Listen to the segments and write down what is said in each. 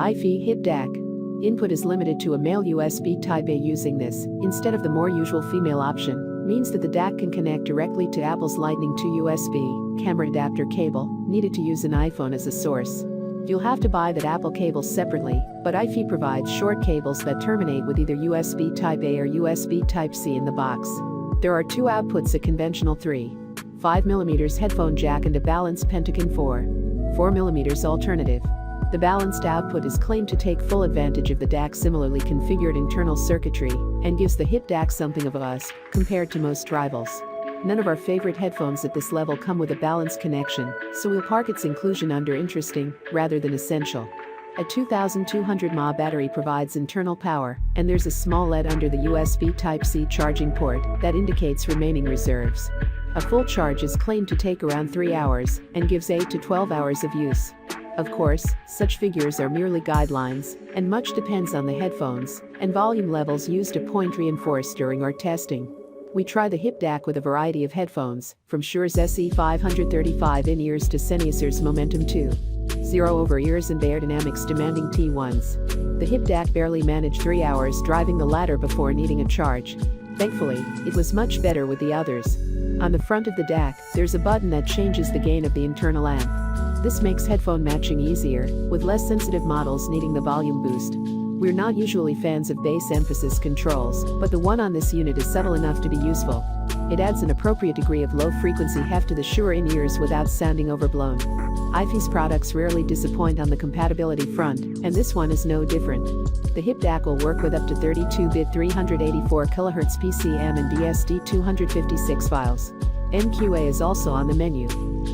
iFi hip-dac. Input is limited to a male USB Type-A. Using this, instead of the more usual female option, means that the DAC can connect directly to Apple's Lightning 2 USB camera adapter cable, needed to use an iPhone as a source. You'll have to buy that Apple cable separately, but iFi provides short cables that terminate with either USB Type-A or USB Type-C in the box. There are two outputs: a conventional 3.5mm headphone jack and a balanced Pentagon 4.4mm alternative. The balanced output is claimed to take full advantage of the DAC's similarly configured internal circuitry and gives the hip-dac something of a buzz compared to most rivals. None of our favorite headphones at this level come with a balanced connection, so we'll park its inclusion under interesting rather than essential. A 2200 mAh battery provides internal power, and there's a small LED under the USB Type-C charging port that indicates remaining reserves. A full charge is claimed to take around 3 hours and gives 8 to 12 hours of use. Of course, such figures are merely guidelines, and much depends on the headphones and volume levels used to point reinforced during our testing. We try the hip-dac with a variety of headphones, from Shure's SE535 in-ears to Sennheiser's Momentum 2.0 over-ears and Beyerdynamics demanding T1s. The hip-dac barely managed 3 hours driving the latter before needing a charge. Thankfully, it was much better with the others. On the front of the DAC, there's a button that changes the gain of the internal amp. This makes headphone matching easier, with less sensitive models needing the volume boost. We're not usually fans of bass emphasis controls, but the one on this unit is subtle enough to be useful. It adds an appropriate degree of low-frequency heft to the Shure in-ears without sounding overblown. iFi's products rarely disappoint on the compatibility front, and this one is no different. The hip-dac will work with up to 32-bit 384 kHz PCM and DSD 256 files. MQA is also on the menu.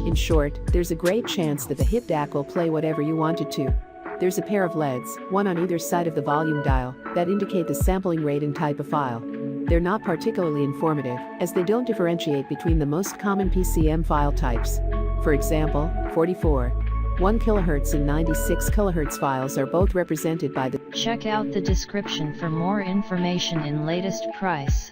In short, there's a great chance that the hip-dac will play whatever you want it to. There's a pair of LEDs, one on either side of the volume dial, that indicate the sampling rate and type of file. They're not particularly informative, as they don't differentiate between the most common PCM file types. For example, 44, 1 kHz and 96 kHz files are both represented by the. Check out the description for more information in latest price.